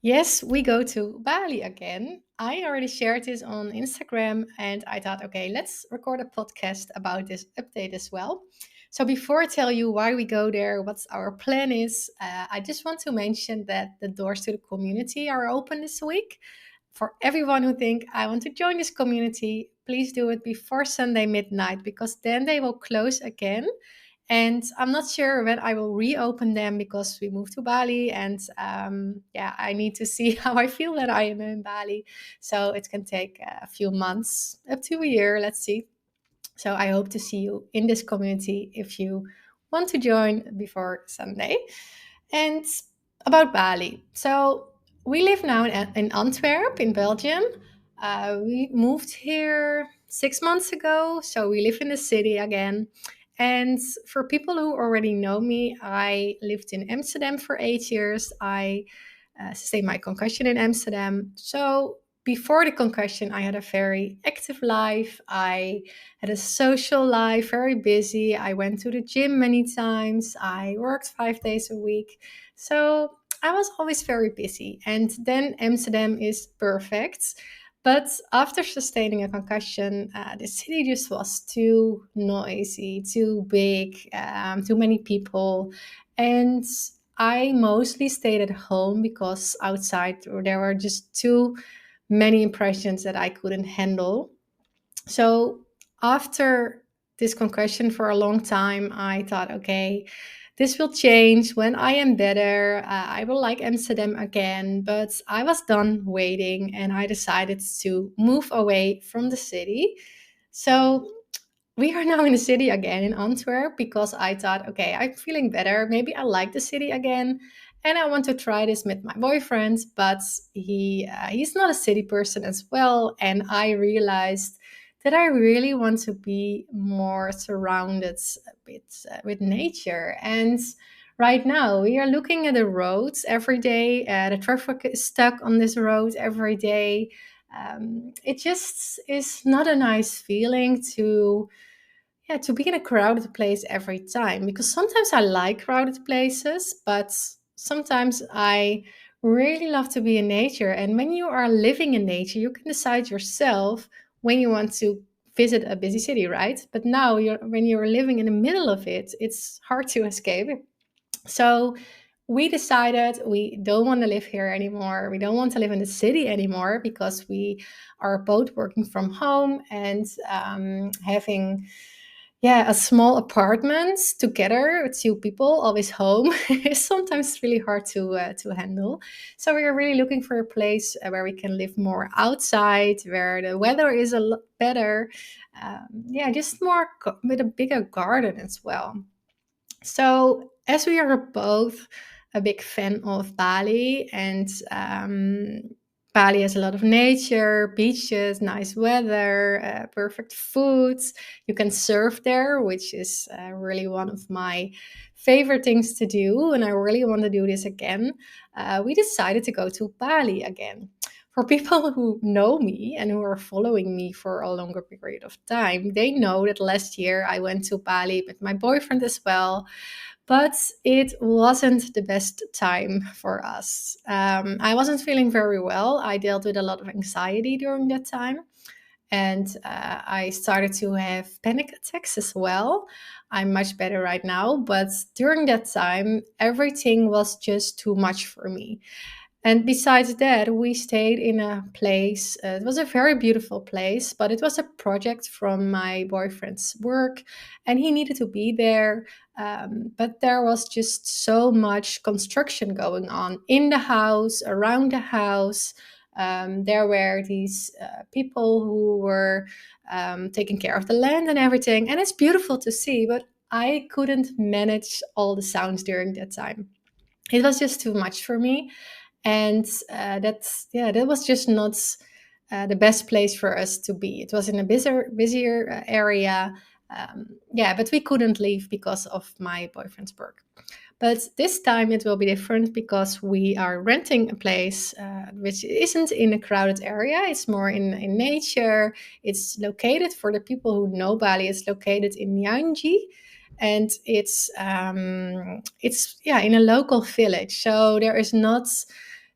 Yes, we go to Bali again. I already shared this on Instagram and I thought, okay, let's record a podcast about this update as well. So before I tell you why we go there, what our plan is, I just want to mention that the doors to the community are open this week. For everyone who think I want to join this community, please do it before Sunday midnight because then they will close again. And I'm not sure when I will reopen them because we moved to Bali, and yeah, I need to see how I feel that I am in Bali. So it can take a few months, up to a year. Let's see. So I hope to see you in this community if you want to join before Sunday. And about Bali. So we live now in Antwerp, in Belgium. We moved here 6 months ago, so we live in the city again. And for people who already know me, I lived in Amsterdam for 8 years. I sustained my concussion in Amsterdam. So before the concussion, I had a very active life. I had a social life, very busy. I went to the gym many times. I worked 5 days a week. So I was always very busy. And then Amsterdam is perfect. But after sustaining a concussion, the city just was too noisy, too big, too many people. And I mostly stayed at home because outside there were just too many impressions that I couldn't handle. So after this concussion for a long time, I thought, okay, this will change when I am better. I will like Amsterdam again. But I was done waiting and I decided to move away from the city. So we are now in the city again in Antwerp because I thought, okay, I'm feeling better. Maybe I like the city again, and I want to try this with my boyfriend. But he's not a city person as well, and I realized that I really want to be more surrounded with nature. And right now we are looking at the roads every day. The traffic is stuck on this road every day. It just is not a nice feeling to be in a crowded place every time, because sometimes I like crowded places, but sometimes I really love to be in nature. And when you are living in nature, you can decide yourself when you want to visit a busy city, right? But now when you're living in the middle of it, it's hard to escape. So we decided we don't want to live here anymore. We don't want to live in the city anymore because we are both working from home and having a small apartment together with two people, always home, is sometimes really hard to handle. So we are really looking for a place where we can live more outside, where the weather is a lot better. Just more with a bigger garden as well. So as we are both a big fan of Bali, and Bali has a lot of nature, beaches, nice weather, perfect foods. You can surf there, which is really one of my favorite things to do, and I really want to do this again. We decided to go to Bali again. For people who know me and who are following me for a longer period of time, they know that last year I went to Bali with my boyfriend as well, but it wasn't the best time for us. I wasn't feeling very well. I dealt with a lot of anxiety during that time, and I started to have panic attacks as well. I'm much better right now, but during that time, everything was just too much for me. And besides that, we stayed in a place. It was a very beautiful place, but it was a project from my boyfriend's work, and he needed to be there. But there was just so much construction going on in the house, around the house. There were these people who were taking care of the land and everything. And it's beautiful to see, but I couldn't manage all the sounds during that time. It was just too much for me, and that was just not the best place for us to be. It was in a busier area, but we couldn't leave because of my boyfriend's work. But this time it will be different because we are renting a place which isn't in a crowded area. It's more in nature. It's located, for the people who know Bali, it's located in Nyanji, and it's in a local village. So there is not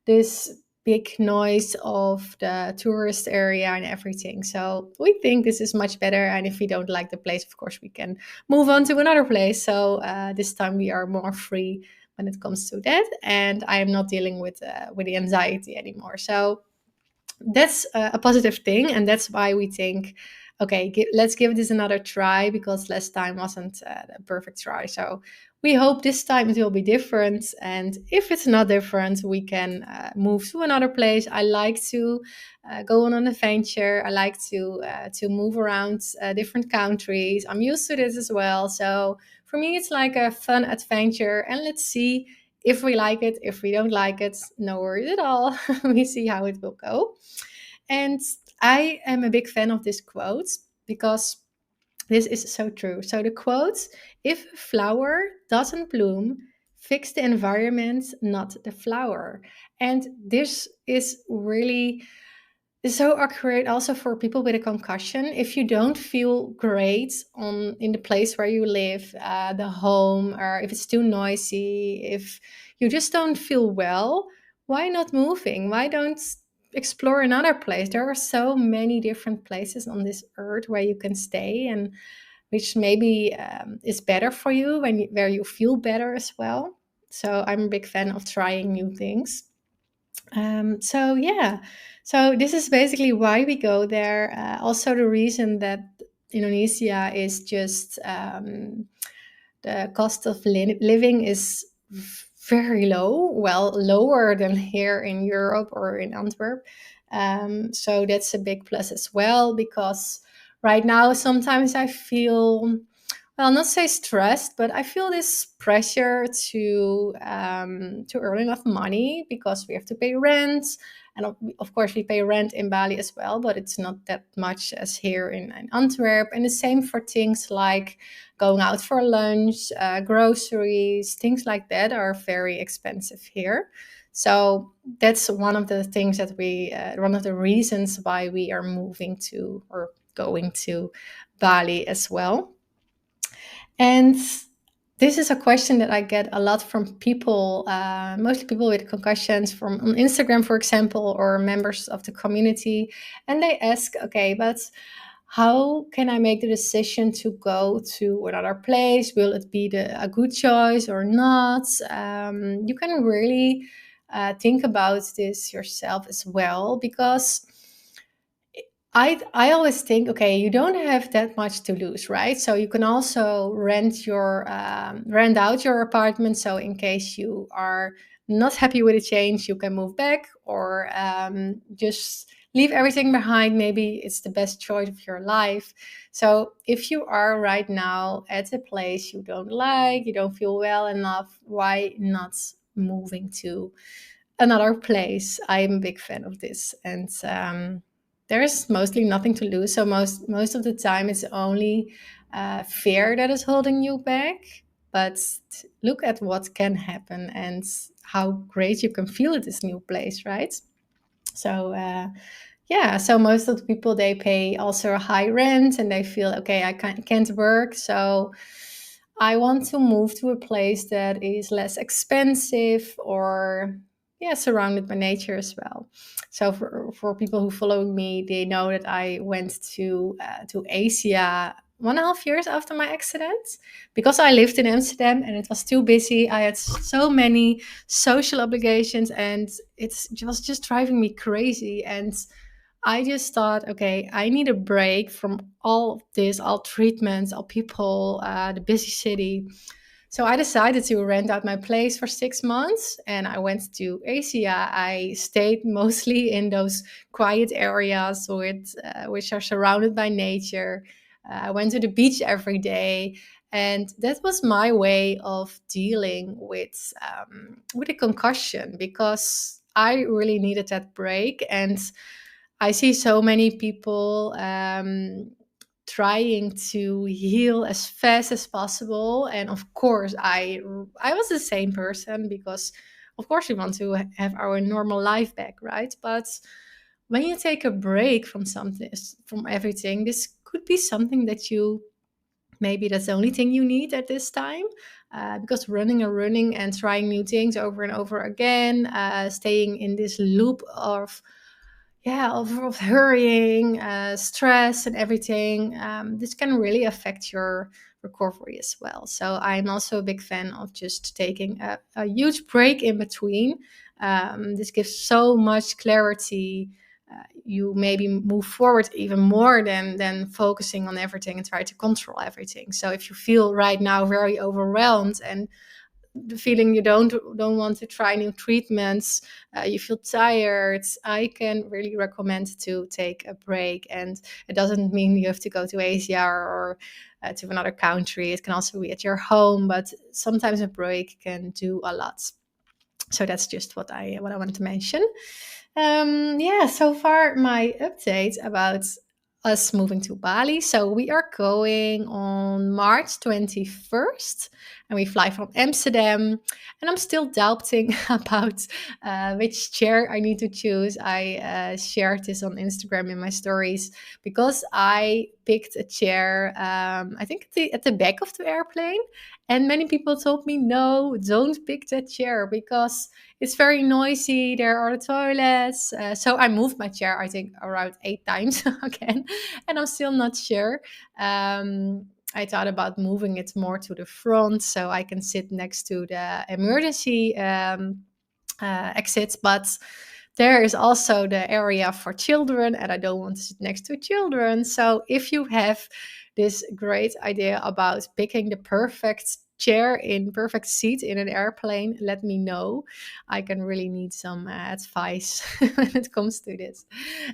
this big noise of the tourist area and everything. So we think this is much better. And if we don't like the place, of course, we can move on to another place. So this time we are more free when it comes to that, and I am not dealing with the anxiety anymore. So that's a positive thing, and that's why we think, okay, let's give this another try, because last time wasn't the perfect try. So we hope this time it will be different, and if it's not different, we can move to another place. I like to go on an adventure. I like to move around different countries. I'm used to this as well. So for me, it's like a fun adventure, and let's see if we like it. If we don't like it, no worries at all. We see how it will go. And I am a big fan of this quote, because this is so true. So the quote: if a flower doesn't bloom, fix the environment, not the flower. And this is really so accurate also for people with a concussion. If you don't feel great in the place where you live, the home, or if it's too noisy, if you just don't feel well, why not moving? Why don't explore another place? There are so many different places on this earth where you can stay, and which maybe is better for you where you feel better as well. So I'm a big fan of trying new things. So yeah, so this is basically why we go there. Also, the reason that Indonesia is just the cost of living is very low, well, lower than here in Europe or in Antwerp. So that's a big plus as well, because right now sometimes I feel, well, not say stressed, but I feel this pressure to earn enough money, because we have to pay rent, and of course we pay rent in Bali as well, but it's not that much as here in Antwerp. And the same for things like going out for lunch, groceries, things like that are very expensive here. So that's one of the things that one of the reasons why we are moving to, or going to, Bali as well. And this is a question that I get a lot from people, mostly people with concussions, from on Instagram, for example, or members of the community. And they ask, okay, but how can I make the decision to go to another place? Will it be a good choice or not? You can really think about this yourself as well, because I always think, okay, you don't have that much to lose, right? So you can also rent out your apartment. So in case you are not happy with the change, you can move back, or just leave everything behind. Maybe it's the best choice of your life. So if you are right now at a place you don't like, you don't feel well enough, why not moving to another place? I'm a big fan of this, and there's mostly nothing to lose. So most of the time, it's only fear that is holding you back. But look at what can happen and how great you can feel at this new place, right? So yeah, so most of the people, they pay also a high rent, and they feel, okay, I can't work, so I want to move to a place that is less expensive, or yeah, surrounded by nature as well. So for people who follow me, they know that I went to Asia 1.5 years after my accident, because I lived in Amsterdam and it was too busy. I had so many social obligations, and was just driving me crazy. And I just thought, okay, I need a break from all of this, all treatments, all people, the busy city. So I decided to rent out my place for 6 months, and I went to Asia. I stayed mostly in those quiet areas which are surrounded by nature. I went to the beach every day, and that was my way of dealing with a concussion, because I really needed that break. And I see so many people trying to heal as fast as possible, and of course, I was the same person, because of course we want to have our normal life back, right? But when you take a break from something, from everything, this could be something that you maybe that's the only thing you need at this time. because running and running and trying new things over and over again, staying in this loop of of hurrying, stress, and everything. This can really affect your recovery as well. So I'm also a big fan of just taking a huge break in between. This gives so much clarity. You maybe move forward even more than focusing on everything and try to control everything. So if you feel right now very overwhelmed and the feeling you don't want to try new treatments, you feel tired, I can really recommend to take a break. And it doesn't mean you have to go to Asia or to another country. It can also be at your home, but sometimes a break can do a lot. So that's just what I wanted to mention. So far my update about us moving to Bali. So we are going on March 21st and we fly from Amsterdam. And I'm still doubting about which chair I need to choose. I shared this on Instagram in my stories because I picked a chair, I think at the back of the airplane. And many people told me, no, don't pick that chair because it's very noisy. There are the toilets. So I moved my chair, I think, around 8 times again, and I'm still not sure. I thought about moving it more to the front so I can sit next to the emergency exits, but there is also the area for children, and I don't want to sit next to children. So if you have this great idea about picking the perfect chair in perfect seat in an airplane, let me know. I can really need some advice when it comes to this.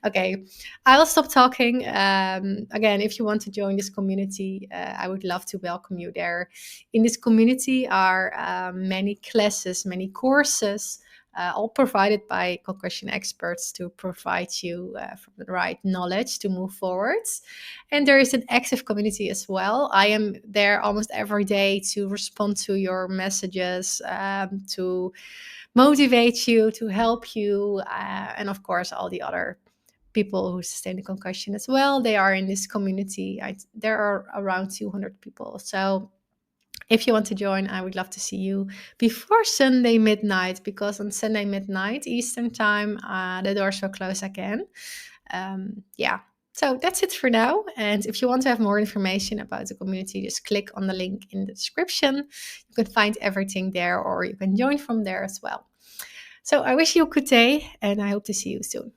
Okay, I'll stop talking. Again, if you want to join this community, I would love to welcome you there. In this community are many classes, many courses, all provided by concussion experts to provide you from the right knowledge to move forward. And there is an active community as well. I am there almost every day to respond to your messages, to motivate you, to help you, and of course, all the other people who sustain the concussion as well. They are in this community. There are around 200 people. So if you want to join, I would love to see you before Sunday midnight, because on Sunday midnight Eastern time, the doors will close again. So that's it for now. And if you want to have more information about the community, just click on the link in the description. You can find everything there, or you can join from there as well. So I wish you a good day, and I hope to see you soon.